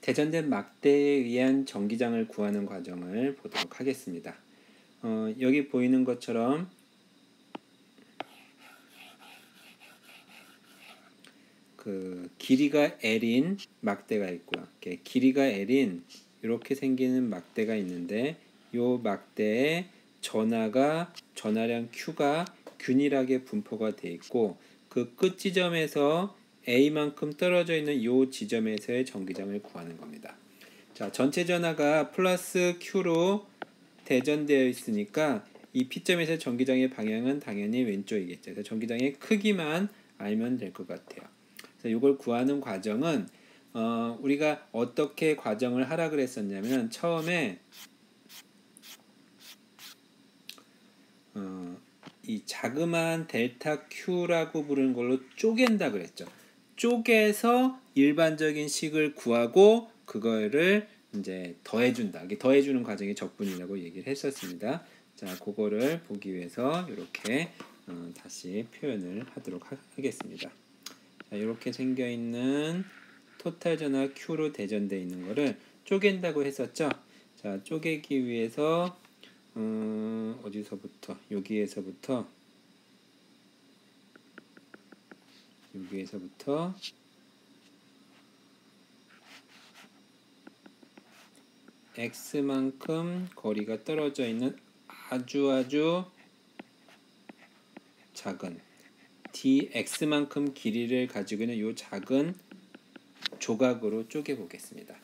대전된 막대에 의한 전기장을 구하는 과정을 보도록 하겠습니다. 여기 보이는 것처럼 그 길이가 L인 막대가 있고요. 길이가 L인 이렇게 생기는 막대가 있는데 이 막대에 전하량 Q가 균일하게 분포가 되어 있고 그 끝 지점에서 A만큼 떨어져 있는 이 지점에서의 전기장을 구하는 겁니다. 자, 전체 전하가 플러스 Q로 대전되어 있으니까 이 P점에서 전기장의 방향은 당연히 왼쪽이겠죠. 그래서 전기장의 크기만 알면 될 것 같아요. 그래서 이걸 구하는 과정은 우리가 어떻게 과정을 하라 그랬었냐면 처음에 이 자그마한 델타 Q라고 부르는 걸로 쪼갠다 그랬죠. 쪼개서 일반적인 식을 구하고 그거를 이제 더해준다. 이게 더해주는 과정이 적분이라고 얘기를 했었습니다. 자, 그거를 보기 위해서 이렇게 다시 표현을 하도록 하겠습니다. 자, 이렇게 생겨 있는 토탈 전하 Q로 대전되어 있는 거를 쪼갠다고 했었죠. 자, 쪼개기 위해서 어디서부터 여기에서부터 x만큼 거리가 떨어져 있는 아주 작은 dx만큼 길이를 가지고 있는 이 작은 조각으로 쪼개 보겠습니다.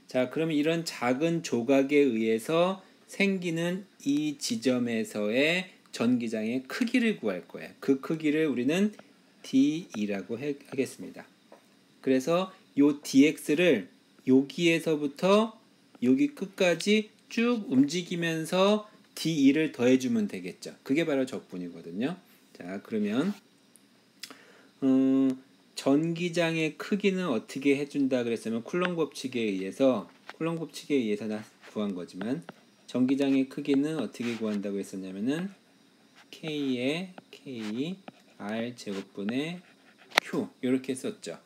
자, 그러면 이런 작은 조각에 의해서 생기는 이 지점에서의 전기장의 크기를 구할 거예요. 그 크기를 우리는 dE라고 하겠습니다. 그래서 요 dx를 여기에서부터 여기 끝까지 쭉 움직이면서 dE를 더해주면 되겠죠. 그게 바로 적분이거든요. 자, 그러면 전기장의 크기는 어떻게 해준다 그랬으면 쿨롱 법칙에 의해서 구한 거지만 전기장의 크기는 어떻게 구한다고 했었냐면은 K에 K R 제곱분의 Q 이렇게 썼죠.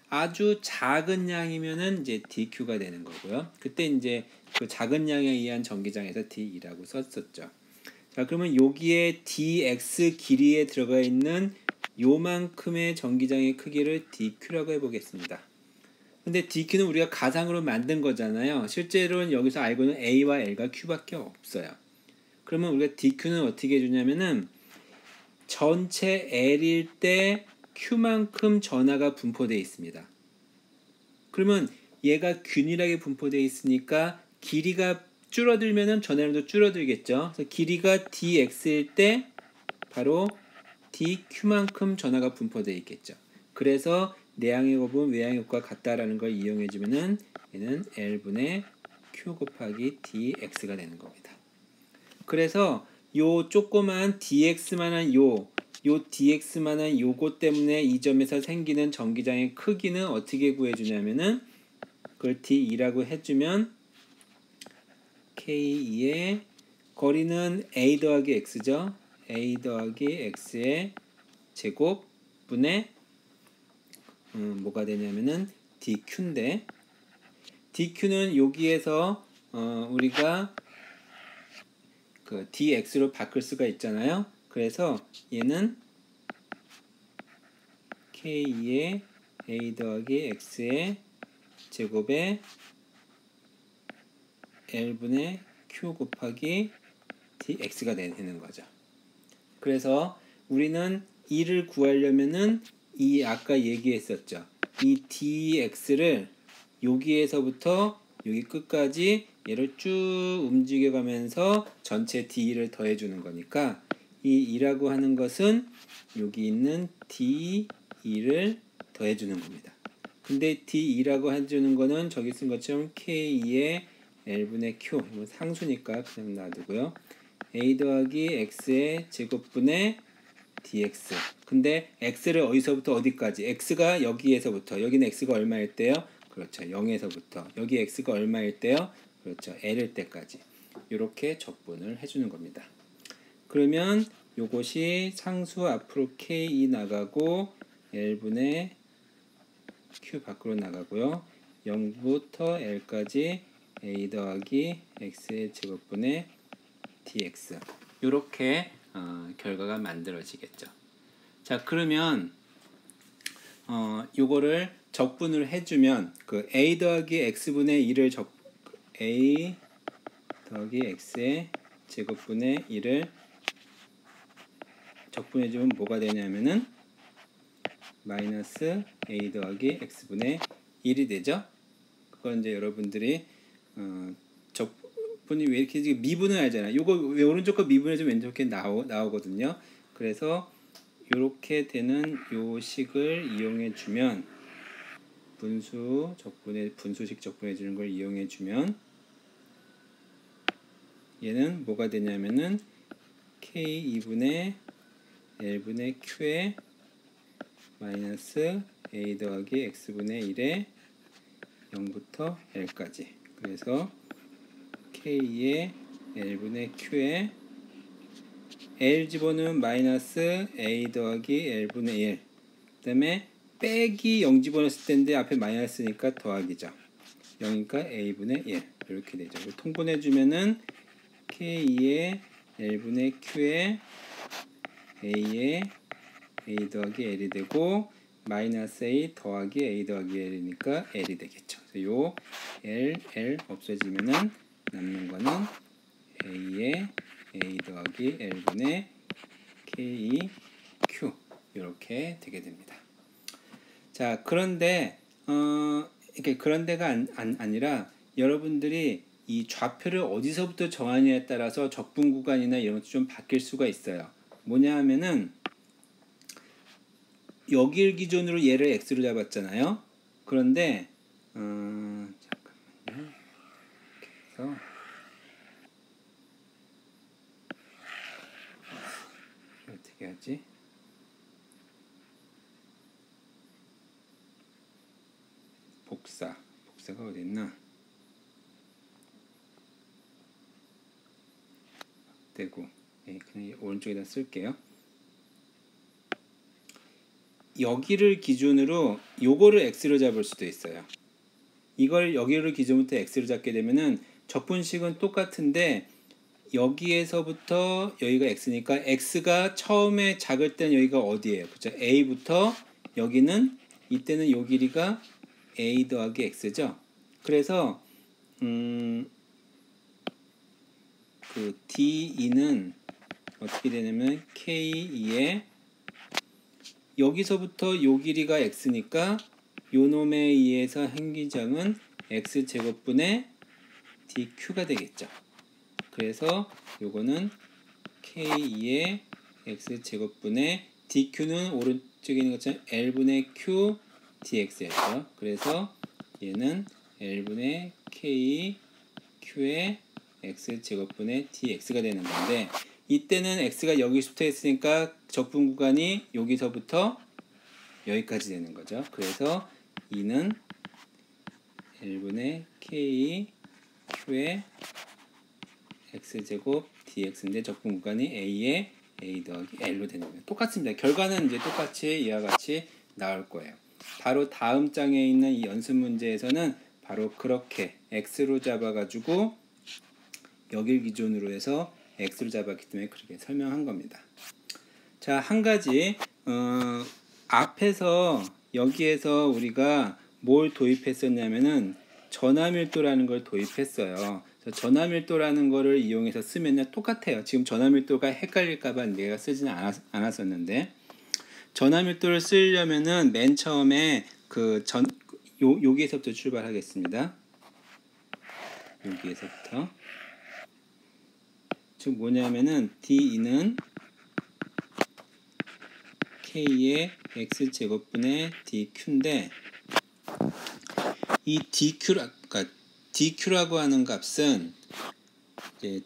아주 작은 양이면은 이제 dQ가 되는 거고요. 그때 이제 그 작은 양에 의한 전기장에서 dE라고 썼었죠. 자, 그러면 여기에 dx 길이에 들어가 있는 요만큼의 전기장의 크기를 dQ라고 해보겠습니다. 근데 dQ는 우리가 가상으로 만든 거잖아요. 실제로는 여기서 알고는 A와 L과 Q밖에 없어요. 그러면 우리가 dQ는 어떻게 해주냐면은 전체 L일 때 Q만큼 전하가 분포되어 있습니다. 그러면 얘가 균일하게 분포되어 있으니까 길이가 줄어들면은 전하량도 줄어들겠죠. 그래서 길이가 dx일 때 바로 dq만큼 전하가 분포되어 있겠죠. 그래서 내양의 곱은 외양의 곱과 같다라는 걸 이용해주면은 얘는 L분의 Q 곱하기 dx가 되는 겁니다. 그래서 요 조그만 dx만한 요 dx만한 요거 때문에 이 점에서 생기는 전기장의 크기는 어떻게 구해주냐면은 그걸 dE라고 해주면 K의 거리는 A 더하기 X죠. A 더하기 X의 제곱분의 뭐가 되냐면은 dQ인데 dQ는 여기에서 우리가 그 dx로 바꿀 수가 있잖아요. 그래서 얘는 K의 A 더하기 X의 제곱에 L분의 Q 곱하기 dx가 되는 거죠. 그래서 우리는 이를 구하려면은 이 아까 얘기했었죠. 이 dx를 여기에서부터 여기 끝까지 얘를 쭉 움직여가면서 전체 d를 더해주는 거니까 이 2라고 하는 것은 여기 있는 d를 더해주는 겁니다. 근데 d2라고 해주는 거는 저기 쓴 것처럼 k의 L분의 Q, 이건 상수니까 그냥 놔두고요. A 더하기 X의 제곱분의 dx. 근데 X를 어디서부터 어디까지? X가 여기에서부터, 여기는 X가 얼마일 때요? 그렇죠. 0에서부터. 여기 X가 얼마일 때요? 그렇죠. L일 때까지. 이렇게 적분을 해주는 겁니다. 그러면 요것이 상수 앞으로 K 나가고 L분의 Q 밖으로 나가고요. 0부터 L까지 a 더하기 x의 제곱분의 dx 이렇게 결과가 만들어지겠죠. 자, 그러면 요거를 적분을 해주면 그 a 더하기 x분의 1을 a 더하기 x의 제곱분의 1을 적분해주면 뭐가 되냐면은 마이너스 a 더하기 x분의 1이 되죠. 그건 이제 여러분들이 적분이 왜 이렇게 미분을 알잖아요. 요거 오른쪽 거 미분해주면 왼쪽 게 나오거든요. 그래서 이렇게 되는 요 식을 이용해 주면 분수식 적분해 주는 걸 이용해 주면 얘는 뭐가 되냐면은 k2분의 l분의 q에 마이너스 a 더하기 x분의 1에 0부터 l까지. 그래서 k의 l분의 q에 l 집어넣으면 마이너스 a 더하기 l분의 1. 그 다음에 빼기 0 집어넣었을 때인데 앞에 마이너스니까 더하기죠. 0이니까 a분의 1 이렇게 되죠. 통분해주면은 k의 l분의 q에 a의 a 더하기 l이 되고 마이너스 a 더하기 a 더하기 l이니까 l이 되겠죠. 그래서 요 l 없어지면은 남는 거는 a의 a 더하기 l분의 k q 이렇게 되게 됩니다. 자, 그런데 이렇게 그런데가 아니라 여러분들이 이 좌표를 어디서부터 정하느냐에 따라서 적분 구간이나 이런 것도 좀 바뀔 수가 있어요. 뭐냐 하면은 여기를 기준으로 얘를 x로 잡았잖아요. 그런데 잠깐만요. 그래서 어떻게 하지? 복사가 어디 있나? 되고 그냥 오른쪽에다 쓸게요. 여기를 기준으로 요거를 x로 잡을 수도 있어요. 이걸 여기를 기준부터 x로 잡게 되면은 적분식은 똑같은데 여기에서부터 여기가 x니까 x가 처음에 작을 때는 여기가 어디예요? 그죠? a부터 여기는 이때는 요 길이가 a 더하기 x죠. 그래서 그 d2는 어떻게 되냐면 k2에 여기서부터 요 길이가 x니까 요 놈에 의해서 행기장은 x제곱분의 dq가 되겠죠. 그래서 요거는 k2의 x제곱분의 dq는 오른쪽에 있는 것처럼 l분의 q dx였죠. 그래서 얘는 l분의 k q의 x제곱분의 dx가 되는 건데 이때는 x가 여기서부터 했으니까 적분 구간이 여기서부터 여기까지 되는 거죠. 그래서 2는 l분의 k q의 x제곱 dx인데 적분 구간이 a의 a 더하기 l로 되는 거예요. 똑같습니다. 결과는 이제 똑같이 이와 같이 나올 거예요. 바로 다음 장에 있는 이 연습 문제에서는 바로 그렇게 x로 잡아가지고 여길 기준으로 해서 x를 잡았기 때문에 그렇게 설명한 겁니다. 자, 한 가지 앞에서 여기에서 우리가 뭘 도입했었냐면은 전화밀도라는 걸 도입했어요. 전화밀도라는 거를 이용해서 쓰면 똑같아요. 지금 전화밀도가 헷갈릴까봐 내가 쓰지는 않았었는데 전화밀도를 쓰려면은 맨 처음에 여기에서부터 출발하겠습니다. 여기에서부터 즉 뭐냐면은 d2는 k의 x제곱분의 dq인데 이 dq라고 하는 값은 이제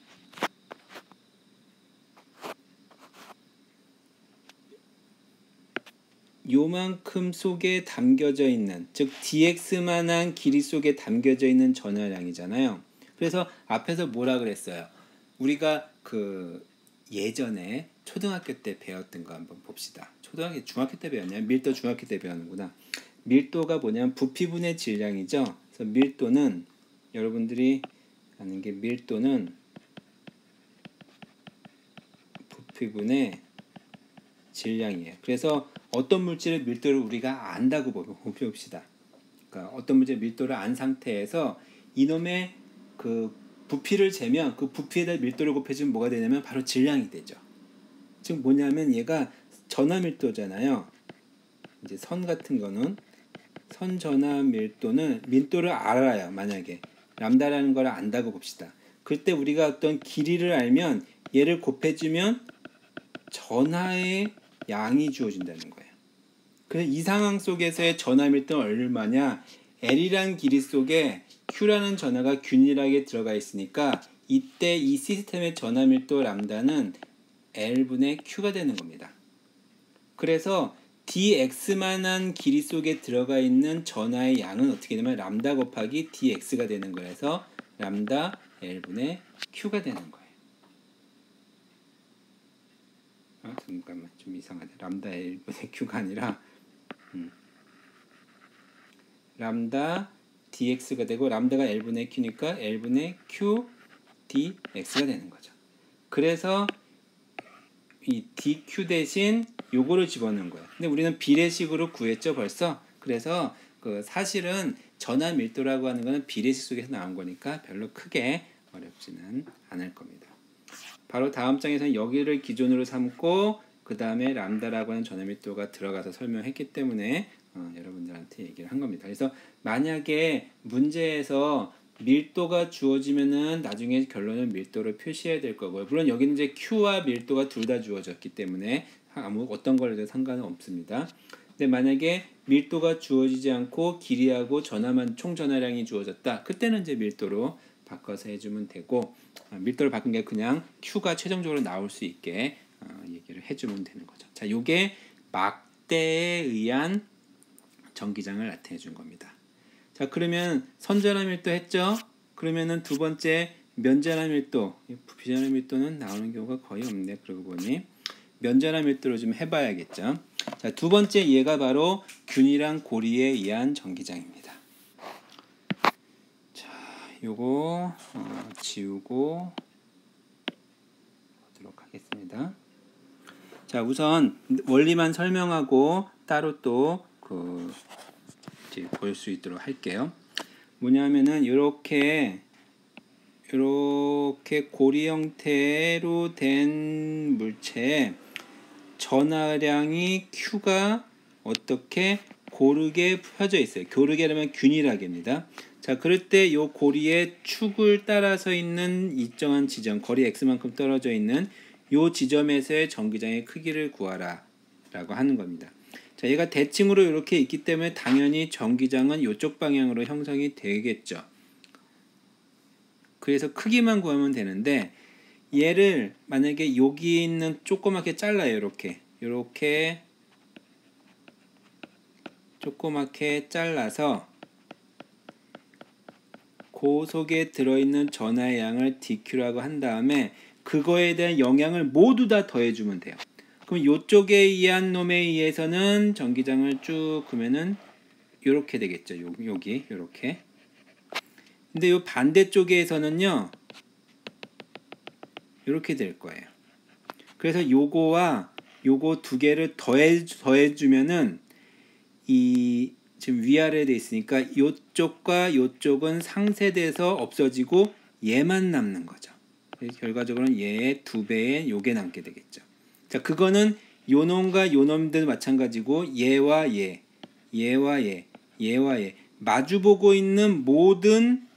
요만큼 속에 담겨져 있는, 즉 dx만한 길이 속에 담겨져 있는 전화량이잖아요. 그래서 앞에서 뭐라 그랬어요? 우리가 그 예전에 초등학교 때 배웠던 거 한번 봅시다. 중학교 때 배웠냐? 밀도 중학교 때 배웠는구나. 밀도가 뭐냐면 부피분의 질량이죠. 그래서 밀도는 여러분들이 아는 게 밀도는 부피분의 질량이에요. 그래서 어떤 물질의 밀도를 우리가 안다고 봅시다. 그러니까 어떤 물질의 밀도를 안 상태에서 이놈의 그 부피를 재면 그 부피에다 밀도를 곱해주면 뭐가 되냐면 바로 질량이 되죠. 즉 뭐냐면 얘가 전하 밀도잖아요. 이제 선 같은 거는 선 전하 밀도를 알아요. 만약에 람다라는 걸 안다고 봅시다. 그때 우리가 어떤 길이를 알면 얘를 곱해주면 전하의 양이 주어진다는 거예요. 그래서 이 상황 속에서의 전하 밀도는 얼마냐? L이란 길이 속에 Q라는 전하가 균일하게 들어가 있으니까 이때 이 시스템의 전하 밀도 람다는 L분의 Q가 되는 겁니다. 그래서 dx만한 길이 속에 들어가 있는 전하의 양은 어떻게 되면 람다 곱하기 dx가 되는 거라서 람다 L분의 Q가 되는 거예요. 잠깐만 좀 이상하네. 람다 L분의 Q가 아니라 람다 dx가 되고 람다가 L분의 Q니까 L분의 Q dx가 되는 거죠. 그래서 이 dq 대신 요거를 집어넣은 거예요. 근데 우리는 비례식으로 구했죠 벌써. 그래서 그 사실은 전하 밀도라고 하는 거는 비례식 속에서 나온 거니까 별로 크게 어렵지는 않을 겁니다. 바로 다음 장에서는 여기를 기준으로 삼고 그 다음에 람다라고 하는 전하 밀도가 들어가서 설명했기 때문에 여러분들한테 얘기를 한 겁니다. 그래서 만약에 문제에서 밀도가 주어지면은 나중에 결론은 밀도를 표시해야 될 거고요. 물론 여기는 이제 Q와 밀도가 둘 다 주어졌기 때문에 어떤 걸로 해도 상관은 없습니다. 근데 만약에 밀도가 주어지지 않고 길이하고 전하만 총 전하량이 주어졌다. 그때는 이제 밀도로 바꿔서 해주면 되고 밀도를 바꾼 게 그냥 Q가 최종적으로 나올 수 있게 얘기를 해주면 되는 거죠. 자, 요게 막대에 의한 전기장을 나타내 준 겁니다. 자, 그러면 선전하 밀도 했죠? 그러면은 두 번째 면전하 밀도, 부피전하 밀도는 나오는 경우가 거의 없네. 그러고 보니 면전하 밀도로 좀 해봐야겠죠. 자, 두 번째 얘가 바로 균이랑 고리에 의한 전기장입니다. 자, 요거 지우고 보도록 하겠습니다. 자, 우선 원리만 설명하고 따로 또 볼 수 있도록 할게요. 뭐냐면은 이렇게 고리 형태로 된 물체에 전하량이 Q가 어떻게 고르게 펴져 있어요. 고르게라면 균일하게입니다. 자, 그럴 때 이 고리의 축을 따라서 있는 일정한 지점, 거리 x만큼 떨어져 있는 이 지점에서의 전기장의 크기를 구하라 라고 하는 겁니다. 자, 얘가 대칭으로 이렇게 있기 때문에 당연히 전기장은 이쪽 방향으로 형성이 되겠죠. 그래서 크기만 구하면 되는데 얘를 만약에 여기 있는 조그맣게 잘라요. 이렇게 조그맣게 잘라서 그 속에 들어있는 전하의 양을 dq라고 한 다음에 그거에 대한 영향을 모두 다 더해주면 돼요. 그럼 이쪽에 의한 놈에 의해서는 전기장을 쭉 그러면은 이렇게 되겠죠. 여기 이렇게. 근데 이 반대쪽에서는요 이렇게 될 거예요. 그래서 요거와 요거 두 개를 더해주면은 이 지금 위아래 돼 있으니까 요쪽과 요쪽은 상쇄돼서 없어지고 얘만 남는 거죠. 결과적으로는 얘의 2배의 요게 남게 되겠죠. 자, 그거는 요놈과 요놈들 마찬가지고 얘와 얘, 얘와 얘, 얘와 얘 마주보고 있는 모든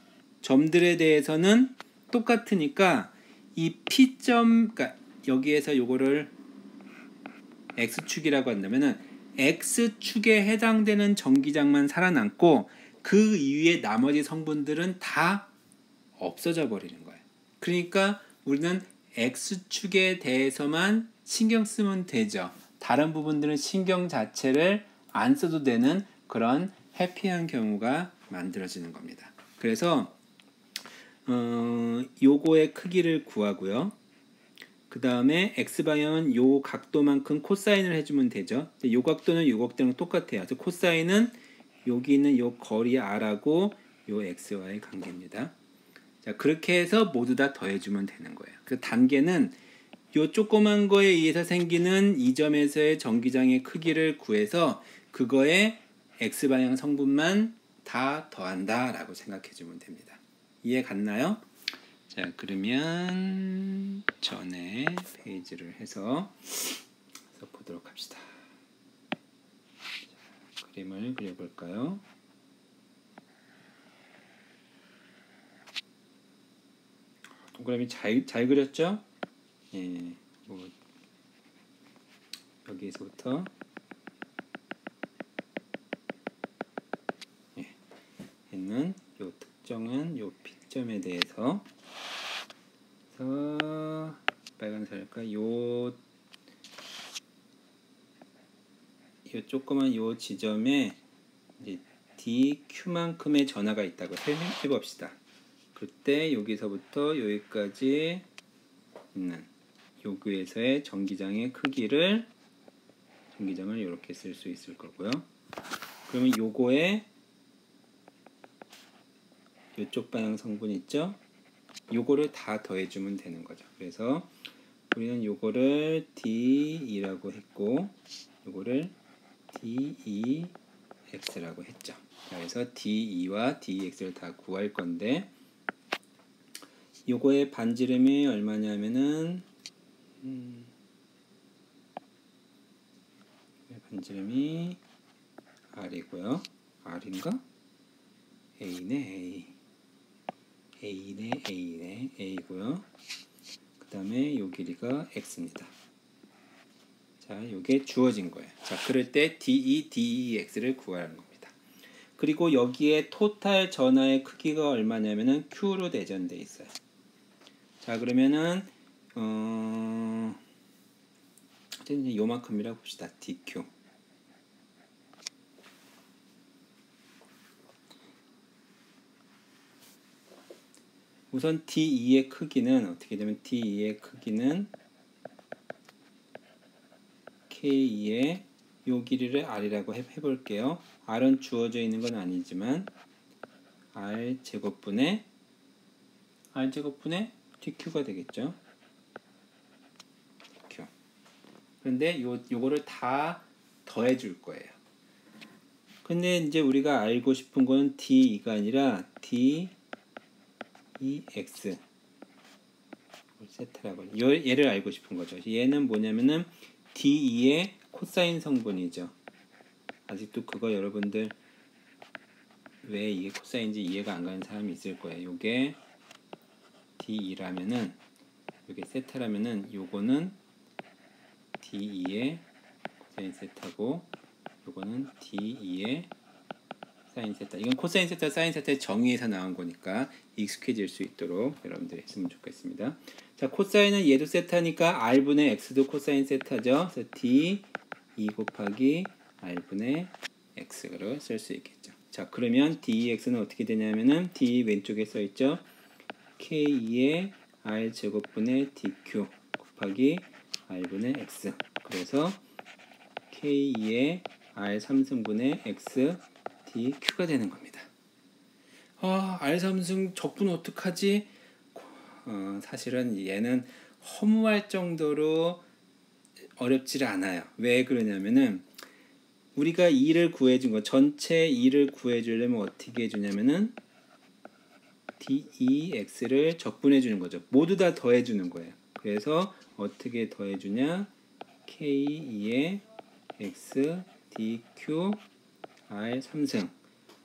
점들에 대해서는 똑같으니까 이 P점, 그러니까 여기에서 요거를 X축이라고 한다면은 X축에 해당되는 전기장만 살아남고 그 이후에 나머지 성분들은 다 없어져 버리는 거예요. 그러니까 우리는 X축에 대해서만 신경 쓰면 되죠. 다른 부분들은 신경 자체를 안 써도 되는 그런 해피한 경우가 만들어지는 겁니다. 그래서 요거의 크기를 구하고요. 그 다음에 X방향은 요 각도만큼 코사인을 해주면 되죠. 요 각도는 요 각도랑 똑같아요. 그래서 코사인은 여기 있는 요 거리 R하고 요 x와의 관계입니다. 자, 그렇게 해서 모두 다 더해주면 되는 거예요. 그 단계는 요 조그만 거에 의해서 생기는 이 점에서의 전기장의 크기를 구해서 그거에 x방향 성분만 다 더한다 라고 생각해 주면 됩니다. 이해 갔나요? 자, 그러면 전에 페이지를 해서 보도록 합시다. 자, 그림을 그려볼까요? 동그라미 잘 그렸죠? 예, 뭐 여기서부터 있는 요 특정한 요 P점에 대해서 빨간색일까? 요 조그만 요 지점에 이제 DQ만큼의 전하가 있다고 해봅시다. 그때 여기서부터 여기까지 있는 요구에서의 전기장의 크기를 전기장을 이렇게 쓸 수 있을 거고요. 그러면 요거에 요쪽 방향 성분 있죠? 요거를 다 더해주면 되는 거죠. 그래서 우리는 요거를 D2라고 했고 요거를 DEX라고 했죠. 그래서 D2와 DEX를 다 구할 건데 요거의 반지름이 얼마냐면은 반지름이 R이고요. R인가? A네 A고요. 그 다음에 요 길이가 X입니다. 자, 요게 주어진 거예요. 자, 그럴 때 DEX를 구하는 겁니다. 그리고 여기에 토탈 전하의 크기가 얼마냐면은 Q로 내전돼 있어요. 자, 그러면은 요만큼이라고 봅시다. DQ. 우선 D2의 크기는 어떻게 되면 D2의 크기는 K2의 요 길이를 R이라고 해볼게요. R은 주어져 있는 건 아니지만 R 제곱분의 DQ가 되겠죠. DQ. 그런데 요거를 다 더해 줄 거예요. 근데 이제 우리가 알고 싶은 건 D2가 아니라 DEX 세타라고 얘를 알고 싶은 거죠. 얘는 뭐냐면은 D2의 코사인 성분이죠. 아직도 그거 여러분들 왜 이게 코사인인지 이해가 안 가는 사람이 있을 거예요. 요게 D2라면은 요게 세타라면은 요거는 D2의 코사인 세타고 요거는 D2의 사인 세타. 이건 코사인 세타, 사인 세타의 정의에서 나온 거니까 익숙해질 수 있도록 여러분들이 했으면 좋겠습니다. 자, 코사인은 얘도 세타니까 R분의 X도 코사인 세타죠. 그래서 D 2 곱하기 R분의 X로 쓸 수 있겠죠. 자, 그러면 DX는 어떻게 되냐면은 D 왼쪽에 써있죠. K2의 R 제곱분의 DQ 곱하기 R분의 X. 그래서 K2의 R 3승분의 X DQ가 되는 겁니다. R 3승 적분 어떡하지? 사실은 얘는 허무할 정도로 어렵지 않아요. 왜 그러냐면은 우리가 2를 구해준 거 전체 2를 구해주려면 어떻게 해주냐면은 DEX를 적분해 주는 거죠. 모두 다 더해 주는 거예요. 그래서 어떻게 더해 주냐? K2의 X DQ R 3승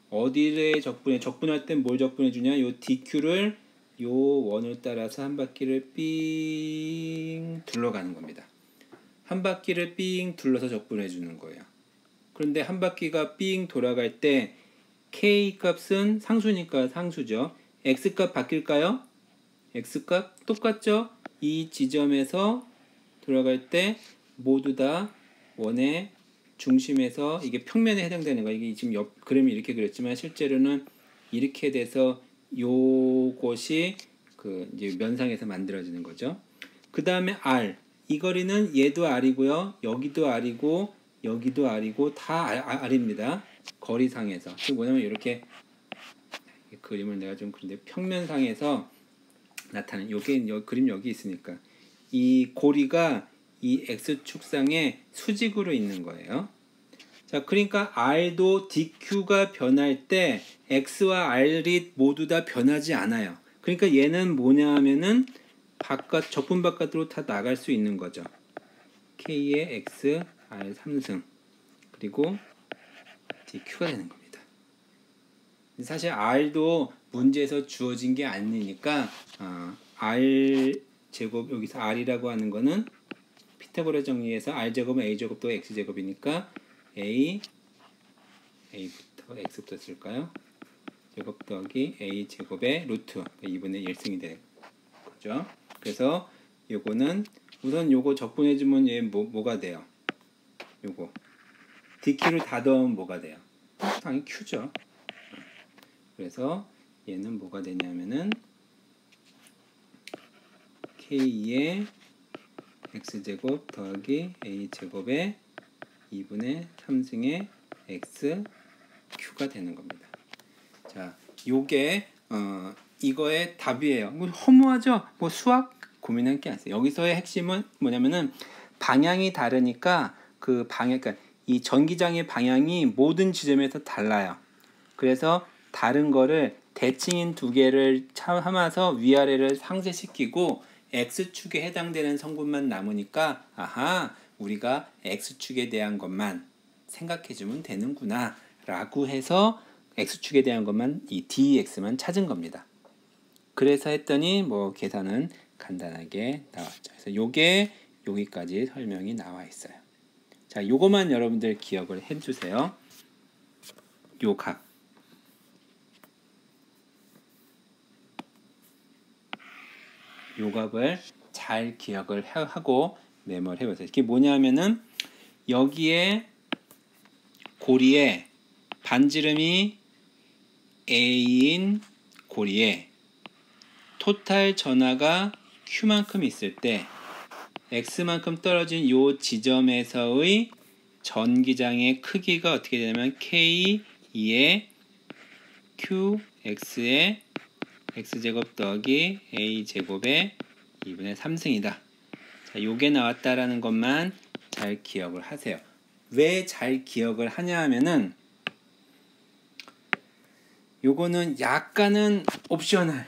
어디를 적분할 땐 뭘 적분해 주냐? 요 DQ를 요 원을 따라서 한 바퀴를 삥 둘러가는 겁니다. 한 바퀴를 삥 둘러서 적분해 주는 거예요. 그런데 한 바퀴가 삥 돌아갈 때 K 값은 상수니까 상수죠. X 값 바뀔까요? X 값 똑같죠? 이 지점에서 돌아갈 때 모두 다 원의 중심에서 이게 평면에 해당되는 거예요. 이게 지금 옆 그림이 이렇게 그렸지만 실제로는 이렇게 돼서 요것이 그 이제 면상에서 만들어지는 거죠. 그 다음에 R 이 거리는 얘도 R이고요. 여기도 R이고 여기도 R이고 다 R입니다. 거리상에서. 그 뭐냐면 이렇게 그림을 내가 좀 그런데 평면상에서 나타낸 요게 그림 여기 있으니까 이 고리가 이 x축상에 수직으로 있는 거예요. 자, 그러니까 r도 dq가 변할 때 x와 r이 모두 다 변하지 않아요. 그러니까 얘는 뭐냐 하면은 적분 바깥으로 다 나갈 수 있는 거죠. k의 x, r 3승 그리고 dq가 되는 겁니다. 사실 r도 문제에서 주어진 게 아니니까 r 제곱 여기서 r이라고 하는 거는 피타고라 정리해서 r 제곱은 a 제곱 또 x 제곱이니까 a부터 x부터 쓸까요? 제곱 더하기 a 제곱의 루트 2분의 1승이 되는 거죠. 그래서 요거는 우선 요거 적분해주면 얘 뭐가 돼요? 요거 dq를 다 더하면 뭐가 돼요? 당연히 q죠. 그래서 얘는 뭐가 되냐면은 k의 x제곱 더하기 a제곱의 2분의 3승의 x q가 되는 겁니다. 자, 요게 이거의 답이에요. 뭐 허무하죠? 뭐 수학 고민할 게 아니에요. 여기서의 핵심은 뭐냐면은 방향이 다르니까 그 방향, 그러니까 이 전기장의 방향이 모든 지점에서 달라요. 그래서 다른 거를 대칭인 두 개를 참아서 위아래를 상쇄시키고 x축에 해당되는 성분만 남으니까 아하, 우리가 x축에 대한 것만 생각해주면 되는구나 라고 해서 x축에 대한 것만 이 dx만 찾은 겁니다. 그래서 했더니 뭐 계산은 간단하게 나왔죠. 그래서 요게 여기까지 설명이 나와 있어요. 자, 요거만 여러분들 기억을 해주세요. 요 각. 요 값을 잘 기억을 하고 메모를 해보세요. 이게 뭐냐면은 여기에 고리에 반지름이 A인 고리에 토탈 전하가 Q만큼 있을 때 X만큼 떨어진 요 지점에서의 전기장의 크기가 어떻게 되냐면 K2의 QX의 X제곱 더하기 A제곱의 2분의 3승이다. 자, 요게 나왔다라는 것만 잘 기억을 하세요. 왜 잘 기억을 하냐 하면은 요거는 약간은 옵셔널.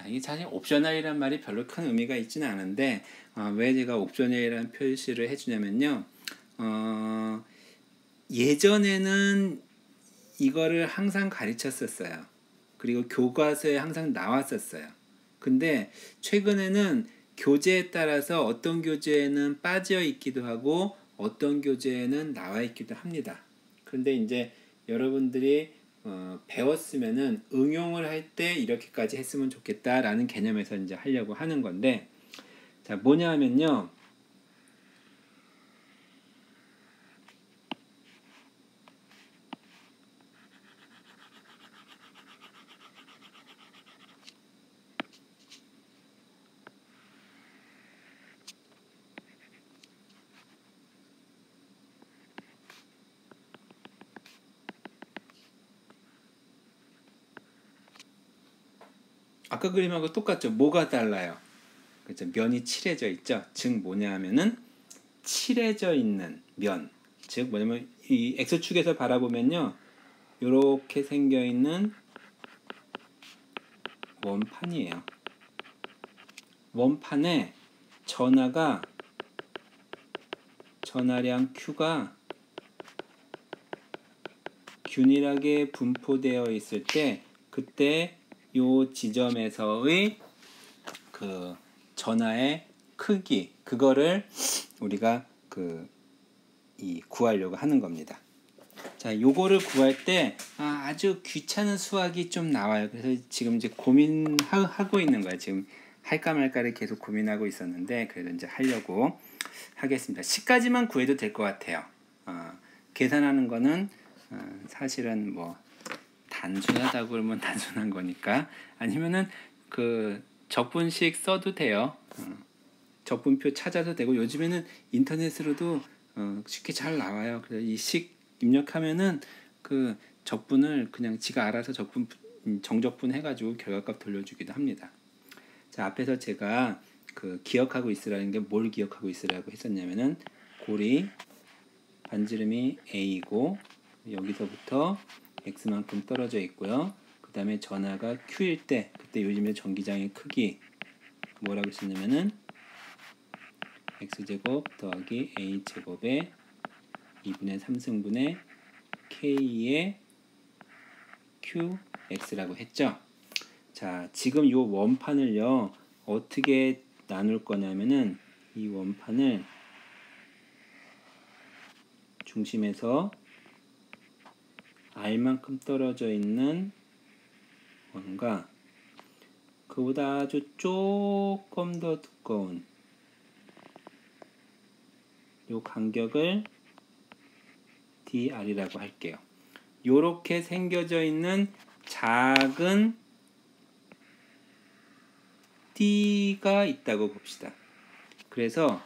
이게 사실 옵셔널이란 말이 별로 큰 의미가 있지는 않은데 왜 제가 옵셔널이라는 표시를 해주냐면요. 예전에는 이거를 항상 가르쳤었어요. 그리고 교과서에 항상 나왔었어요. 근데 최근에는 교재에 따라서 어떤 교재에는 빠져 있기도 하고 어떤 교재에는 나와 있기도 합니다. 그런데 이제 여러분들이 배웠으면은 응용을 할 때 이렇게까지 했으면 좋겠다라는 개념에서 이제 하려고 하는 건데, 자, 뭐냐 하면요. 아까 그림하고 똑같죠. 뭐가 달라요? 그렇죠. 면이 칠해져 있죠. 즉 뭐냐 하면은 칠해져 있는 면. 즉 뭐냐면 이 X축에서 바라보면요. 이렇게 생겨 있는 원판이에요. 원판에 전하량 Q가 균일하게 분포되어 있을 때 그때 요 지점에서의 그 전하의 크기 그거를 우리가 구하려고 하는 겁니다. 자, 요거를 구할 때 아주 귀찮은 수학이 좀 나와요. 그래서 지금 이제 고민하고 있는 거예요. 지금 할까 말까를 계속 고민하고 있었는데 그래도 이제 하려고 하겠습니다. 10까지만 구해도 될 것 같아요. 계산하는 거는 사실은 뭐 단순하다고 그러면 단순한 거니까 아니면은 그 적분식 써도 돼요. 적분표 찾아도 되고 요즘에는 인터넷으로도 쉽게 잘 나와요. 그래서 이 식 입력하면은 그 적분을 그냥 지가 알아서 정적분 해가지고 결과값 돌려주기도 합니다. 자, 앞에서 제가 그 기억하고 있으라는 게 뭘 기억하고 있으라고 했었냐면은 골이 반지름이 A이고 여기서부터 X만큼 떨어져 있고요. 그 다음에 전하가 Q일 때 그때 요즘에 전기장의 크기 뭐라고 했었냐면은 X제곱 더하기 A제곱의 2분의 3승분의 K의 QX라고 했죠. 자, 지금 이 원판을요 어떻게 나눌 거냐면은 이 원판을 중심에서 R만큼 떨어져 있는 원과 그보다 아주 조금 더 두꺼운 이 간격을 DR이라고 할게요. 요렇게 생겨져 있는 작은 D가 있다고 봅시다. 그래서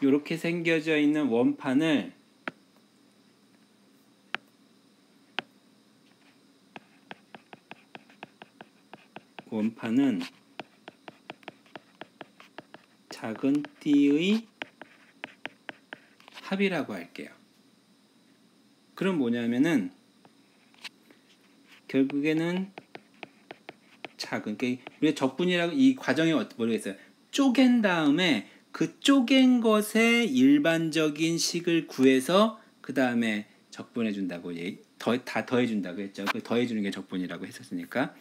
요렇게 생겨져 있는 원판은 작은 D의 합이라고 할게요. 그럼 뭐냐면은 결국에는 작은, 그러니까 우리가 적분이라고 이 과정이 모르겠어요. 쪼갠 다음에 그 쪼갠 것의 일반적인 식을 구해서 그 다음에 적분해 준다고 다 더해 준다고 했죠. 그 더해 주는 게 적분이라고 했었으니까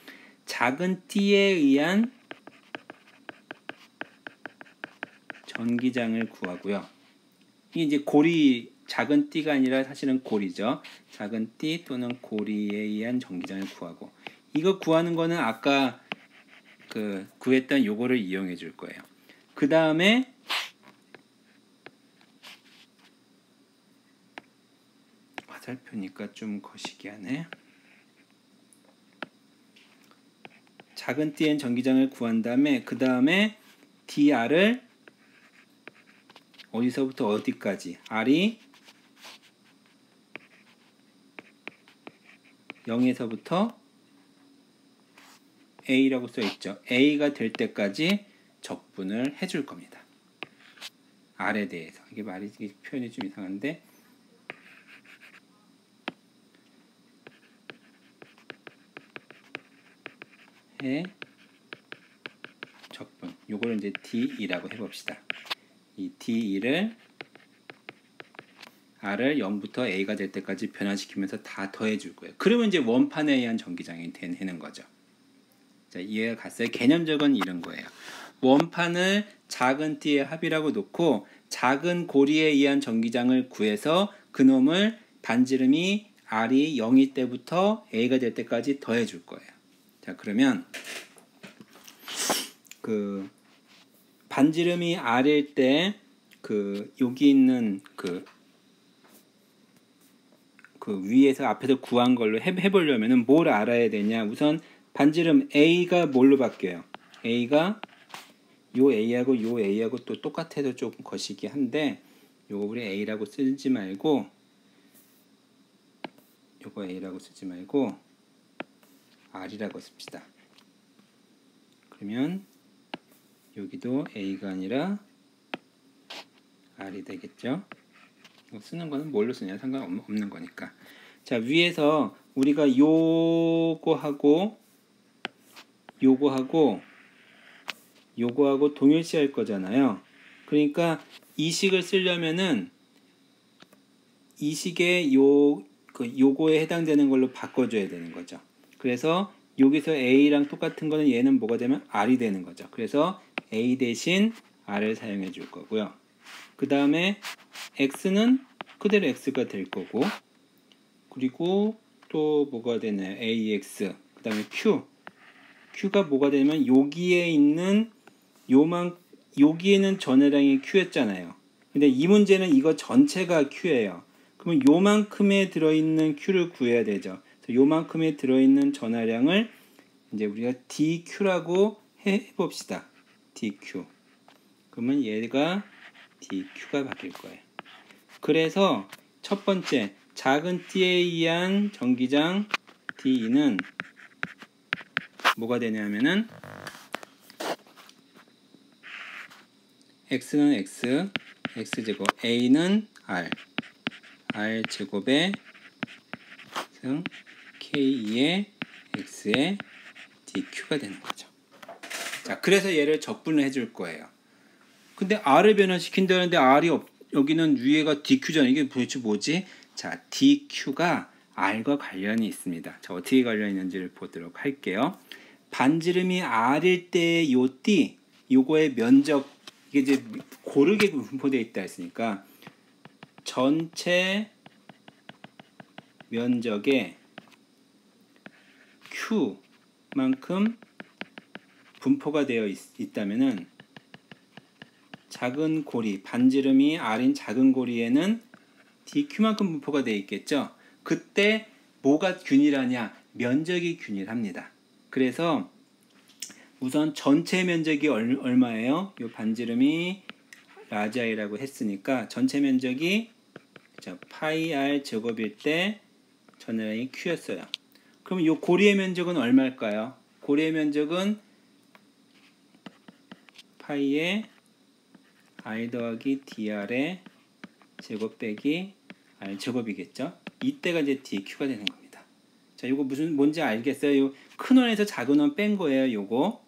작은 t에 의한 전기장을 구하고요. 이게 이제 골이 작은 t가 아니라 사실은 골이죠. 작은 t 또는 골이에 의한 전기장을 구하고 이거 구하는 거는 아까 그 구했던 요거를 이용해 줄 거예요. 그 다음에 화살표니까 좀 거시기 하네. 작은 t엔 전기장을 구한 다음에 그 다음에 dr을 어디서부터 어디까지 r이 0에서부터 a라고 써 있죠. a가 될 때까지 적분을 해줄 겁니다. r에 대해서. 이게 표현이 좀 이상한데 해 적분. 요거를 이제 D2라고 해봅시다. 이 D2를 R을 0부터 A가 될 때까지 변화시키면서 다 더해줄 거예요. 그러면 이제 원판에 의한 전기장이 되는 거죠. 자, 이해가 갔어요? 개념적은 이런 거예요. 원판을 작은 T의 합이라고 놓고 작은 고리에 의한 전기장을 구해서 그놈을 반지름이 R이 0일 때부터 A가 될 때까지 더해줄 거예요. 자, 그러면 그 반지름이 R일 때 그 여기 있는 그 위에서 앞에서 구한 걸로 해보려면은 뭘 알아야 되냐? 우선 반지름 A가 뭘로 바뀌어요? A가 요 A하고 요 A하고 또 똑같아도 조금 거시기 한데 요거 우리 A라고 쓰지 말고 요거 A라고 쓰지 말고 R이라고 씁시다. 그러면 여기도 A가 아니라 R이 되겠죠? 쓰는 거는 뭘로 쓰냐 상관없는 거니까. 자, 위에서 우리가 요거하고 동일시 할 거잖아요. 그러니까 이 식을 쓰려면은 이 식에 요거에 해당되는 걸로 바꿔줘야 되는 거죠. 그래서 여기서 A랑 똑같은 거는 얘는 뭐가 되면 R이 되는 거죠. 그래서 A 대신 R을 사용해 줄 거고요. 그 다음에 X는 그대로 X가 될 거고, 그리고 또 뭐가 되나요? AX, 그 다음에 Q가 뭐가 되면 여기에 있는 여기에는 전해량이 Q였잖아요. 근데 이 문제는 이거 전체가 Q예요. 그러면 요만큼에 들어있는 Q를 구해야 되죠. 그래서 요만큼에 들어있는 전하량을 이제 우리가 DQ라고 해봅시다. DQ. 그러면 얘가 DQ가 바뀔 거예요. 그래서 첫 번째 작은 t에 의한 전기장 dE는 뭐가 되냐면은 x는 x, x제곱, a는 r 제곱의 k2의 x의 dq가 되는 거죠. 자, 그래서 얘를 적분을 해줄 거예요. 근데 r을 변화시킨다는데 여기는 위에가 dq잖아요. 이게 도대체 뭐지? 자, dq가 r과 관련이 있습니다. 자, 어떻게 관련이 있는지를 보도록 할게요. 반지름이 r일 때 요 d, 요거의 면적, 이게 이제 고르게 분포되어 있다 했으니까 전체 면적의 q만큼 분포가 되어 있다면은 작은 고리, 반지름이 r인 작은 고리에는 dq만큼 분포가 되어 있겠죠. 그때 뭐가 균일하냐? 면적이 균일합니다. 그래서 우선 전체 면적이 얼마예요? 이 반지름이 라지 i라고 했으니까 전체 면적이 파이 r 제곱일 때 전해량이 q였어요. 그럼 이 고리의 면적은 얼마일까요? 고리의 면적은 파이의 r 더하기 dr의 제곱 빼기 r 제곱이겠죠. 이때가 이제 dq가 되는 겁니다. 자, 이거 뭔지 알겠어요? 요 큰 원에서 작은 원 뺀 거예요. 요거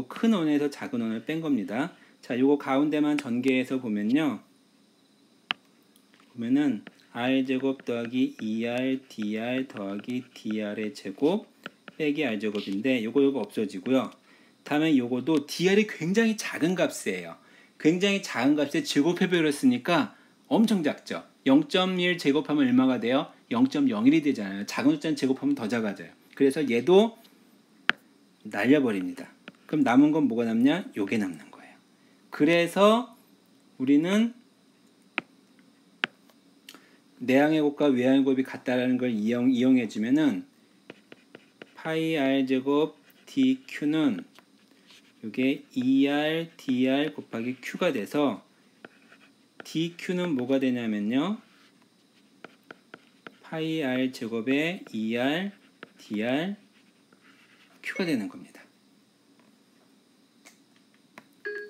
큰 원에서 작은 원을 뺀 겁니다. 자, 요거 가운데만 전개해서 보면은 r 제곱 더하기 2r dr 더하기 dr의 제곱 빼기 r 제곱인데 요거 없어지고요. 다음에 요거도 dr이 굉장히 작은 값이에요. 굉장히 작은 값에 제곱해버렸으니까 엄청 작죠. 0.1 제곱하면 얼마가 돼요? 0.01이 되잖아요. 작은 숫자는 제곱하면 더 작아져요. 그래서 얘도 날려버립니다. 그럼 남은 건 뭐가 남냐? 요게 남는 거예요. 그래서 우리는 내항의 곱과 외항의 곱이 같다라는 걸 이용해주면은 파이 r 제곱 dq는 이게 2r dr 곱하기 q가 돼서 dq는 뭐가 되냐면요, 파이 r 제곱에 2r dr q가 되는 겁니다.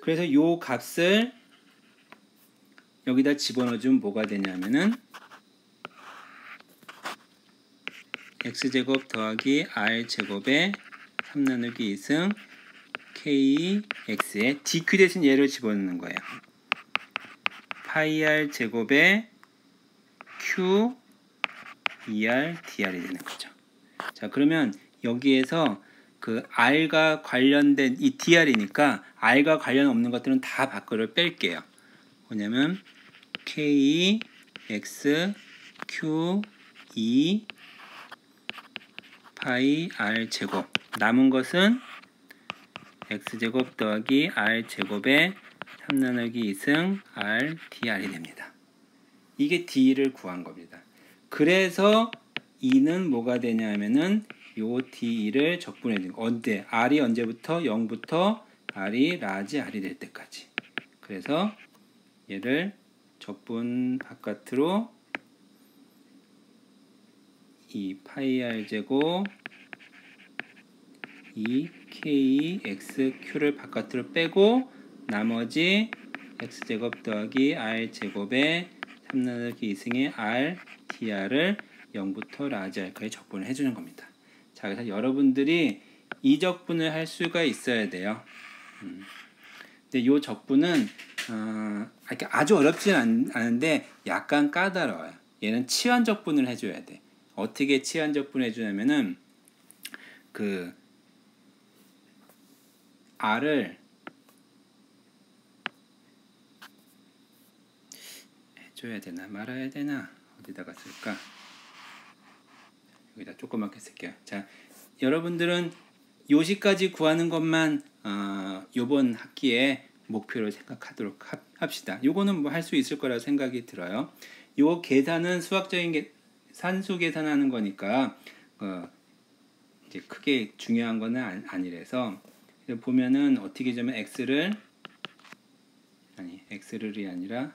그래서 요 값을 여기다 집어넣어주면 뭐가 되냐면은 x제곱 더하기 r제곱에 3 나누기 2승 kx에 dq 대신 얘를 집어넣는 거예요. 파이 r 제곱에 q 2r dr이 되는 거죠. 자, 그러면 여기에서 그 r과 관련된 이 dr이니까 r과 관련 없는 것들은 다 밖으로 뺄게요. 뭐냐면 k x q 2 파이 r 제곱, 남은 것은 x제곱 더하기 r제곱에 3 나누기 2승 r dr이 됩니다. 이게 d를 구한 겁니다. 그래서 e는 뭐가 되냐면은 요 d를 적분해 준 거. 언제? r이 언제부터? 0부터 r이 라지 r이 될 때까지. 그래서 얘를 적분 바깥으로 이 파이 r 제곱 2kxq를 바깥으로 빼고 나머지 x제곱 더하기 r제곱에 3 나누기 2승의 r dr을 0부터 라지 r까지 적분을 해주는 겁니다. 자, 그래서 여러분들이 이 적분을 할 수가 있어야 돼요. 근데 이 적분은 아주 어렵진 않은데 약간 까다로워요. 얘는 치환 적분을 해줘야 돼. 어떻게 치환 적분을 해주냐면은 그 r을 해줘야 되나 말아야 되나, 어디다가 쓸까? 여기다 조그맣게 쓸게요. 자, 여러분들은 요시까지 구하는 것만 요번 학기에 목표로 생각하도록 합시다. 요거는 뭐 할 수 있을 거라 생각이 들어요. 요 계산은 수학적인 산수 계산하는 거니까 이제 크게 중요한 거는 아니라서 보면은 어떻게 되면 x를이 아니라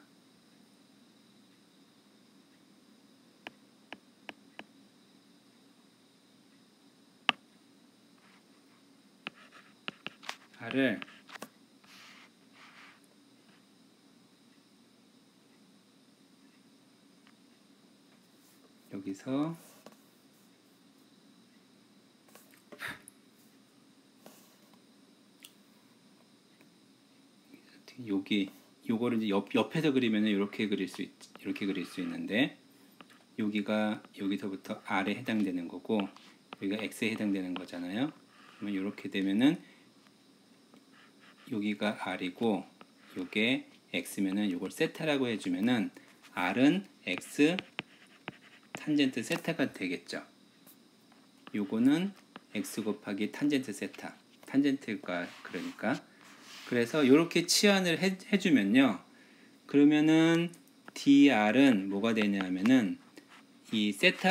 R을 여기서 요거를 이제 옆에서 그리면 이렇게 그릴 수 있는데 여기가 여기서부터 R에 해당되는 거고 여기가 X에 해당되는 거잖아요. 그러면 이렇게 되면은 여기가 R이고 요게 X면은 요걸 세타라고 해주면은 R은 X 탄젠트 세타가 되겠죠. 요거는 X 곱하기 탄젠트 세타, 탄젠트가 그러니까 그래서 이렇게 치환을 해주면요. 그러면은 dr은 뭐가 되냐면은 이 세타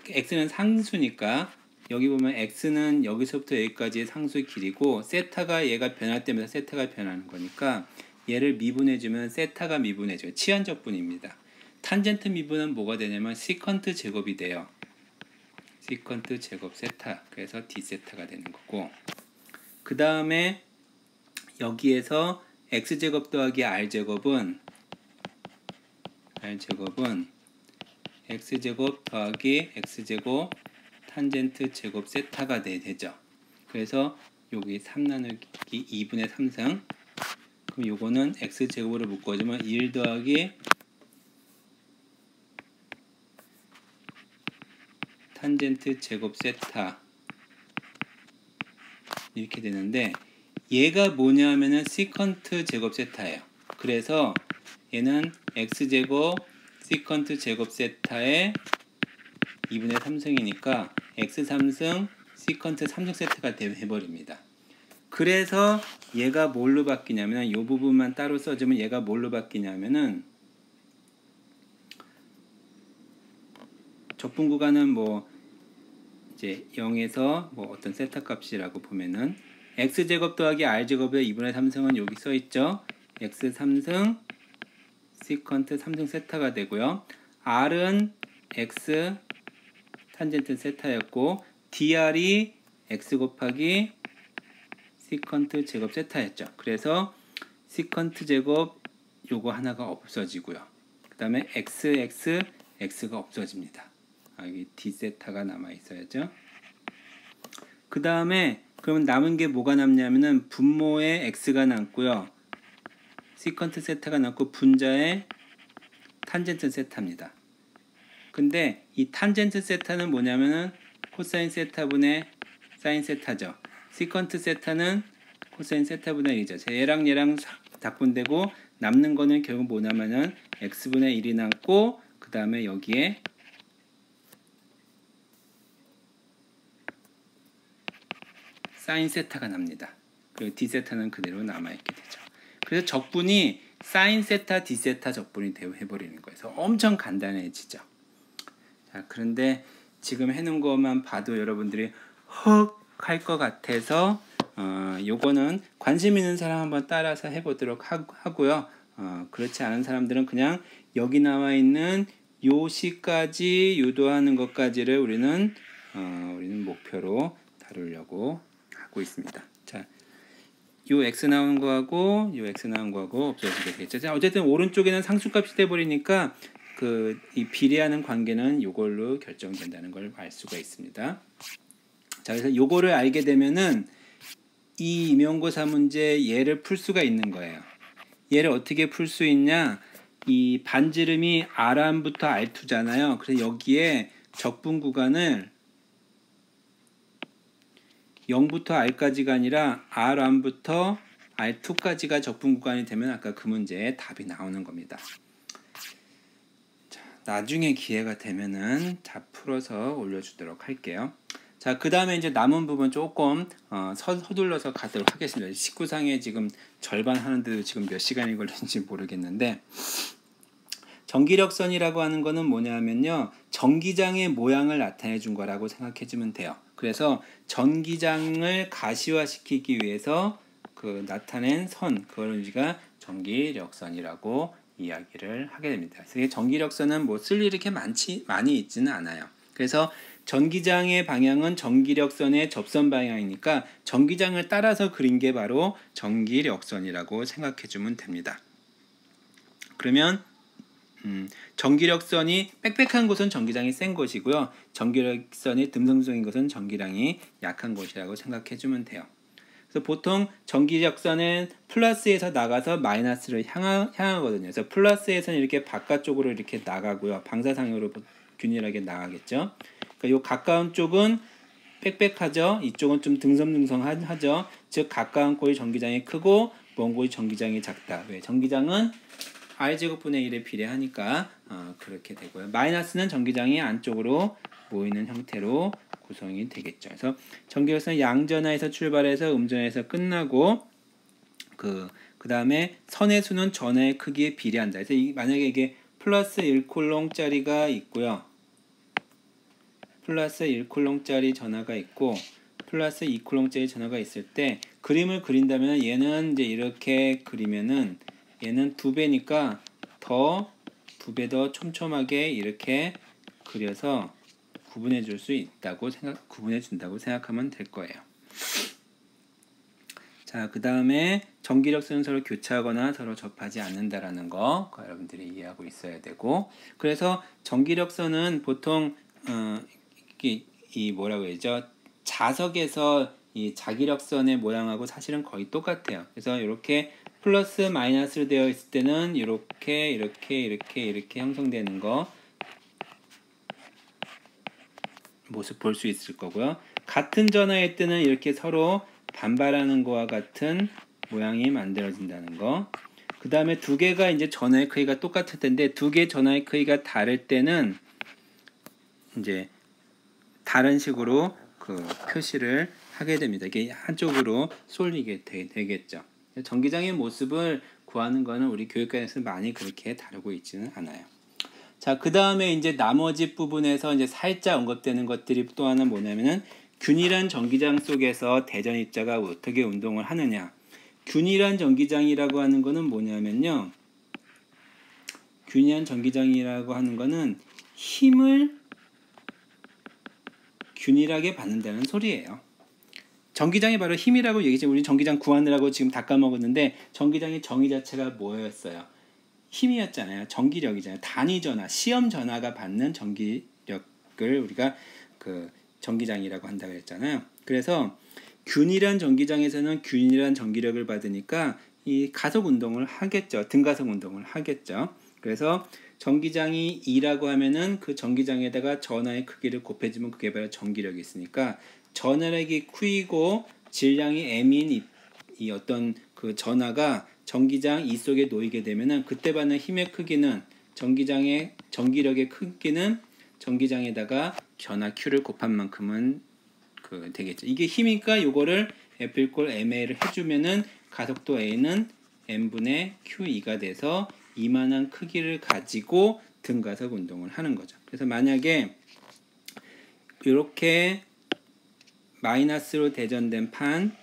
x는 상수니까 여기 보면 x는 여기서부터 여기까지의 상수 길이고 세타가 얘가 변할 때마다 세타가 변하는 거니까 얘를 미분해주면 세타가 미분해져요. 치환적분입니다. 탄젠트 미분은 뭐가 되냐면 시컨트 제곱이 돼요. 시컨트 제곱 세타. 그래서 d 세타가 되는 거고 그 다음에 여기에서 x제곱 더하기 r제곱은 x제곱 더하기 x제곱 탄젠트 제곱 세타가 되죠. 그래서 여기 3 나누기 2분의 3승 그럼 요거는 x제곱으로 묶어주면 1 더하기 탄젠트 제곱 세타 이렇게 되는데 얘가 뭐냐면은 시컨트 제곱 세타예요. 그래서 얘는 x제곱 시컨트 제곱 세타의 2분의 3승이니까 x3승 시컨트 3승 세타가 해버립니다. 그래서 얘가 뭘로 바뀌냐면 이 부분만 따로 써주면 얘가 뭘로 바뀌냐면은 적분 구간은 뭐 이제 0에서 뭐 어떤 세타 값이라고 보면은 x제곱 더하기 r제곱의 2분의 3승은 여기 써있죠. x3승 시컨트 3승 세타가 되고요. r은 x 탄젠트 세타였고 dr이 x 곱하기 시컨트 제곱 세타였죠. 그래서 시컨트 제곱 요거 하나가 없어지고요. 그 다음에 x가 없어집니다. 여기 d 세타가 남아 있어야죠. 그 다음에 그러면 남은 게 뭐가 남냐면은 분모에 x가 남고요. 시컨트 세타가 남고 분자에 탄젠트 세타입니다. 근데 이 탄젠트 세타는 뭐냐면은 코사인 세타분의 사인 세타죠. 시컨트 세타는 코사인 세타분의 1이죠. 얘랑 작분되고 남는 거는 결국 뭐냐면은 x분의 1이 남고 그 다음에 여기에 사인 세타가 납니다. 그리고 d 세타는 그대로 남아있게 되죠. 그래서 적분이 사인 세타, d 세타 적분이 해버리는 거예요. 그래서 엄청 간단해지죠. 자, 그런데 지금 해놓은 것만 봐도 여러분들이 헉 할 것 같아서 요거는 관심 있는 사람 한번 따라서 해보도록 하고요. 그렇지 않은 사람들은 그냥 여기 나와 있는 요 시까지 유도하는 것까지를 우리는 목표로 다루려고 하고 있습니다. 자, 요 x 나온 거하고 요 x 나온 거하고 없어지게 되겠죠. 자, 어쨌든 오른쪽에는 상수값이 돼 버리니까 이 비례하는 관계는 요걸로 결정된다는 걸 알 수가 있습니다. 자, 그래서 요거를 알게 되면은 이 임용고사 문제 얘를 풀 수가 있는 거예요. 얘를 어떻게 풀 수 있냐? 이 반지름이 R1부터 R2잖아요. 그래서 여기에 적분 구간을 0부터 R까지가 아니라 R1부터 R2까지가 적분 구간이 되면 아까 그 문제의 답이 나오는 겁니다. 자, 나중에 기회가 되면은 다 풀어서 올려주도록 할게요. 자, 그 다음에 이제 남은 부분 조금 서둘러서 가도록 하겠습니다. 19상에 지금 절반 하는데도 지금 몇 시간이 걸리는지 모르겠는데 전기력선이라고 하는 거는 뭐냐면요. 전기장의 모양을 나타내 준 거라고 생각해 주면 돼요. 그래서 전기장을 가시화시키기 위해서 나타낸 선, 그걸 우리가 전기력선이라고 이야기를 하게 됩니다. 그래서 전기력선은 뭐 쓸 일이 이렇게 많이 있지는 않아요. 그래서 전기장의 방향은 전기력선의 접선 방향이니까 전기장을 따라서 그린 게 바로 전기력선이라고 생각해 주면 됩니다. 그러면 전기력선이 빽빽한 곳은 전기장이 센 곳이고요. 전기력선이 듬성듬성인 곳은 전기량이 약한 곳이라고 생각해 주면 돼요. 그래서 보통 전기력선은 플러스에서 나가서 마이너스를 향하거든요. 그래서 플러스에서는 이렇게 바깥쪽으로 이렇게 나가고요. 방사상으로 균일하게 나가겠죠. 그러니까 요 가까운 쪽은 빽빽하죠. 이쪽은 좀 듬성듬성하죠. 즉 가까운 곳의 전기장이 크고 먼 곳의 전기장이 작다. 왜? 전기장은 R제곱분의 1에 비례하니까 그렇게 되고요. 마이너스는 전기장이 안쪽으로 모이는 형태로 구성이 되겠죠. 그래서 전기력선은 양전하에서 출발해서 음전하에서 끝나고 그 다음에 선의 수는 전하의 크기에 비례한다. 그래서 만약에 이게 플러스 1쿨롱짜리가 있고요. 플러스 1쿨롱짜리 전하가 있고 플러스 2쿨롱짜리 전하가 있을 때 그림을 그린다면 얘는 이제 이렇게 그리면은 얘는 2배니까 더 2배 더 촘촘하게 이렇게 그려서 구분해 줄 수 있다고 구분해 준다고 생각하면 될 거예요. 자, 그 다음에 전기력선은 서로 교차하거나 서로 접하지 않는다라는 거 여러분들이 이해하고 있어야 되고, 그래서 전기력선은 보통 이 뭐라고 해야죠? 자석에서 이 자기력선의 모양하고 사실은 거의 똑같아요. 그래서 이렇게 플러스 마이너스로 되어 있을 때는 이렇게 형성되는 거 모습 볼 수 있을 거고요. 같은 전하일 때는 이렇게 서로 반발하는 거와 같은 모양이 만들어진다는 거. 그 다음에 두 개가 이제 전하의 크기가 똑같을 텐데 두 개 전하의 크기가 다를 때는 이제 다른 식으로 그 표시를 하게 됩니다. 이게 한쪽으로 쏠리게 되겠죠. 전기장의 모습을 구하는 거는 우리 교육관에서 많이 그렇게 다루고 있지는 않아요. 자, 그 다음에 이제 나머지 부분에서 이제 살짝 언급되는 것들이 또 하나 뭐냐면은 균일한 전기장 속에서 대전 입자가 어떻게 운동을 하느냐. 균일한 전기장이라고 하는 거는 뭐냐면요. 균일한 전기장이라고 하는 거는 힘을 균일하게 받는다는 소리예요. 전기장이 바로 힘이라고 얘기했죠. 우리 전기장 구하느라고 지금 다 까먹었는데 전기장의 정의 자체가 뭐였어요? 힘이었잖아요. 전기력이잖아요. 단위 전하, 시험 전하가 받는 전기력을 우리가 그 전기장이라고 한다고 했잖아요. 그래서 균일한 전기장에서는 균일한 전기력을 받으니까 이 가속 운동을 하겠죠. 등가속 운동을 하겠죠. 그래서 전기장이 2라고 하면은 그 전기장에다가 전하의 크기를 곱해주면 그게 바로 전기력이 있으니까 전하력이 Q이고 질량이 M인 이 어떤 그 전하가 전기장 2 속에 놓이게 되면은 그때 받는 힘의 크기는 전기장의 전기력의 크기는 전기장에다가 전하 Q를 곱한 만큼은 그 되겠죠. 이게 힘이니까 요거를 F = MA를 해주면은 가속도 A는 M분의 Q2가 돼서 이만한 크기를 가지고 등가속 운동을 하는 거죠. 그래서 만약에 이렇게 마이너스로 대전된 판,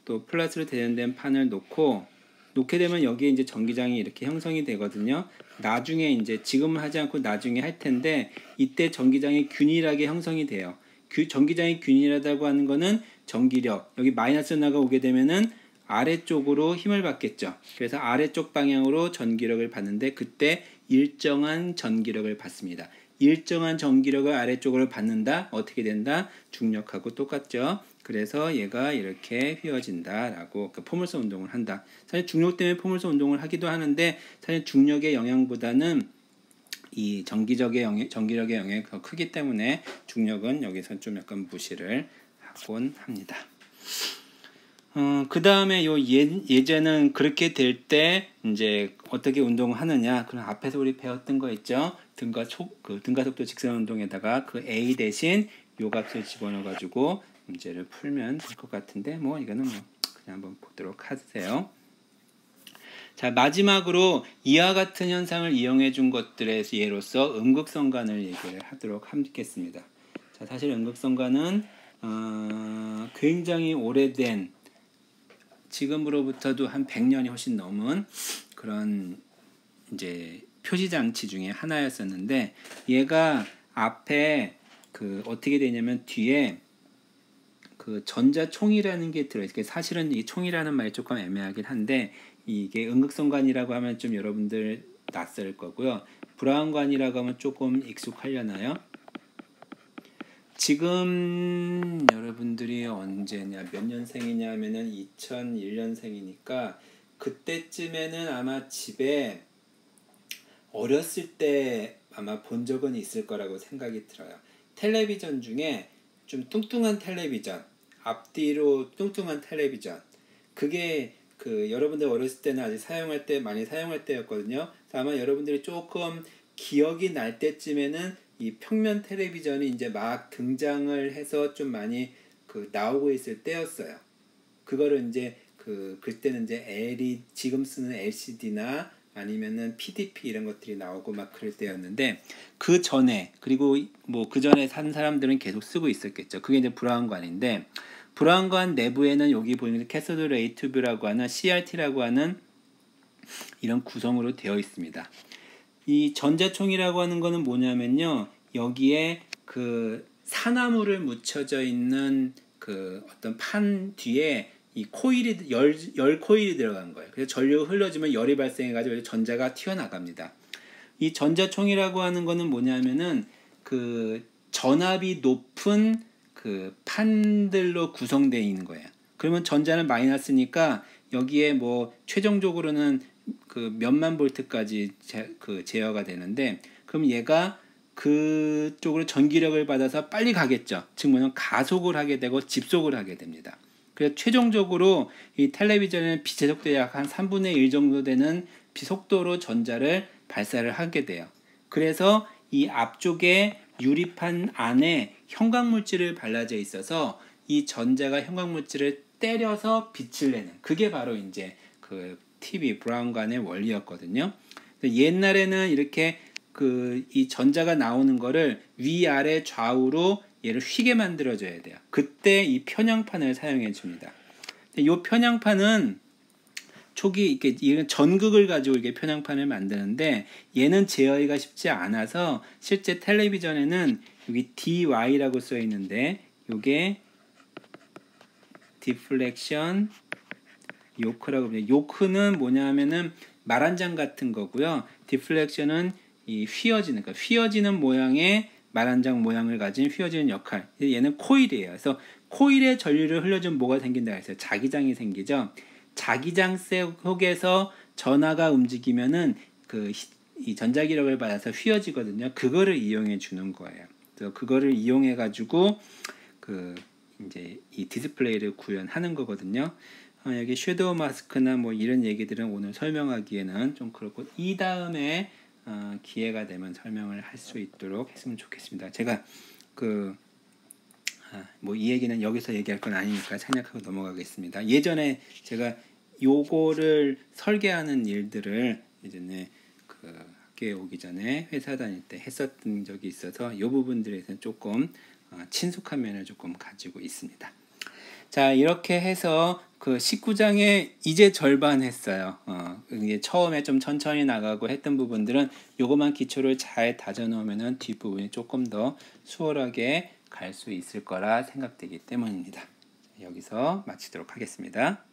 또 플러스로 대전된 판을 놓게 되면 여기에 이제 전기장이 이렇게 형성이 되거든요. 나중에 이제 지금은 하지 않고 나중에 할 텐데 이때 전기장이 균일하게 형성이 돼요. 전기장이 균일하다고 하는 거는 전기력, 여기 마이너스 나가 오게 되면은 아래쪽으로 힘을 받겠죠. 그래서 아래쪽 방향으로 전기력을 받는데 그때 일정한 전기력을 받습니다. 일정한 전기력을 아래쪽으로 받는다. 어떻게 된다? 중력하고 똑같죠. 그래서 얘가 이렇게 휘어진다라고 포물선 운동을 한다. 사실 중력 때문에 포물선 운동을 하기도 하는데 사실 중력의 영향보다는 이 전기력의 영향이 더 크기 때문에 중력은 여기서 좀 약간 무시를 하곤 합니다. 그 다음에 요 예제는 그렇게 될 때 이제 어떻게 운동을 하느냐. 그럼 앞에서 우리 배웠던 거 있죠. 등가속도 직선 운동에다가 그 A 대신 요 값을 집어넣어 가지고 문제를 풀면 될 것 같은데 뭐 이거는 뭐 그냥 한번 보도록 하세요. 자, 마지막으로 이와 같은 현상을 이용해 준 것들의 예로서 음극성관을 얘기를 하도록 하겠습니다. 자, 사실 음극성관은 굉장히 오래된 지금으로부터도 한 100년이 훨씬 넘은 그런 이제 표시 장치 중에 하나였었는데 얘가 앞에 그 어떻게 되냐면 뒤에 그 전자총이라는 게 들어있어요. 사실은 이 총이라는 말이 조금 애매하긴 한데 이게 음극성관이라고 하면 좀 여러분들 낯설 거고요. 브라운관이라고 하면 조금 익숙하려나요? 지금 여러분들이 언제냐 몇 년생이냐 하면은 2001년생이니까 그때쯤에는 아마 집에 어렸을 때 아마 본 적은 있을 거라고 생각이 들어요. 텔레비전 중에 좀 뚱뚱한 텔레비전, 앞뒤로 뚱뚱한 텔레비전, 그게 그 여러분들 어렸을 때는 아직 사용할 때 많이 사용할 때였거든요. 아마 여러분들이 조금 기억이 날 때쯤에는 이 평면 텔레비전이 이제 막 등장을 해서 좀 많이 그 나오고 있을 때였어요. 그거를 이제 그때는 이제 지금 쓰는 LCD나 아니면은 PDP 이런 것들이 나오고 막 그럴 때였는데 그 전에 그리고 뭐 그 전에 산 사람들은 계속 쓰고 있었겠죠. 그게 이제 브라운관인데 브라운관 내부에는 여기 보이는 캐소드 레이 튜브라고 하는 CRT라고 하는 이런 구성으로 되어 있습니다. 이 전자총이라고 하는 거는 뭐냐면요. 여기에 그 산화물을 묻혀져 있는 그 어떤 판 뒤에 이 코일이 열 코일이 들어간 거예요. 그래서 전류가 흘러지면 열이 발생해가지고 전자가 튀어나갑니다. 이 전자총이라고 하는 거는 뭐냐면은 그 전압이 높은 그 판들로 구성되어 있는 거예요. 그러면 전자는 마이너스니까 여기에 뭐 최종적으로는 그 몇만 볼트까지 제어가 되는데 그럼 얘가 그쪽으로 전기력을 받아서 빨리 가겠죠. 즉 뭐냐면 가속을 하게 되고 집속을 하게 됩니다. 그래서 최종적으로 이 텔레비전은 빛의 속도의 약 한 3분의 1 정도 되는 속도로 전자를 발사를 하게 돼요. 그래서 이 앞쪽에 유리판 안에 형광물질을 발라져 있어서 이 전자가 형광물질을 때려서 빛을 내는 그게 바로 이제 그 TV 브라운관의 원리였거든요. 옛날에는 이렇게 이 전자가 나오는 거를 위아래 좌우로 얘를 휘게 만들어줘야 돼요. 그때 이 편향판을 사용해 줍니다. 이 편향판은 초기 이런 전극을 가지고 이게 편향판을 만드는데 얘는 제어하기가 쉽지 않아서 실제 텔레비전에는 여기 DY라고 써 있는데 이게 디플렉션 요크라고 합니다. 요크는 뭐냐면은 말 한 장 같은 거고요. 디플렉션은 이 휘어지는 모양의 말 한 장 모양을 가진 휘어지는 역할. 얘는 코일이에요. 그래서 코일에 전류를 흘려주면 뭐가 생긴다 해서 자기장이 생기죠. 자기장 속에서 전하가 움직이면은 이 전자기력을 받아서 휘어지거든요. 그거를 이용해 주는 거예요. 그래서 그거를 이용해 가지고 이제 이 디스플레이를 구현하는 거거든요. 여기 섀도우 마스크나 뭐 이런 얘기들은 오늘 설명하기에는 좀 그렇고 이 다음에 기회가 되면 설명을 할 수 있도록 했으면 좋겠습니다. 제가 뭐 이 얘기는 여기서 얘기할 건 아니니까 생략하고 넘어가겠습니다. 예전에 제가 요거를 설계하는 일들을 예전에 학교에 오기 전에 회사 다닐 때 했었던 적이 있어서 이 부분들에서는 조금 친숙한 면을 조금 가지고 있습니다. 자, 이렇게 해서 19장에 이제 절반 했어요. 이게 처음에 좀 천천히 나가고 했던 부분들은 요거만 기초를 잘 다져 놓으면은 뒷부분이 조금 더 수월하게 갈 수 있을 거라 생각되기 때문입니다. 여기서 마치도록 하겠습니다.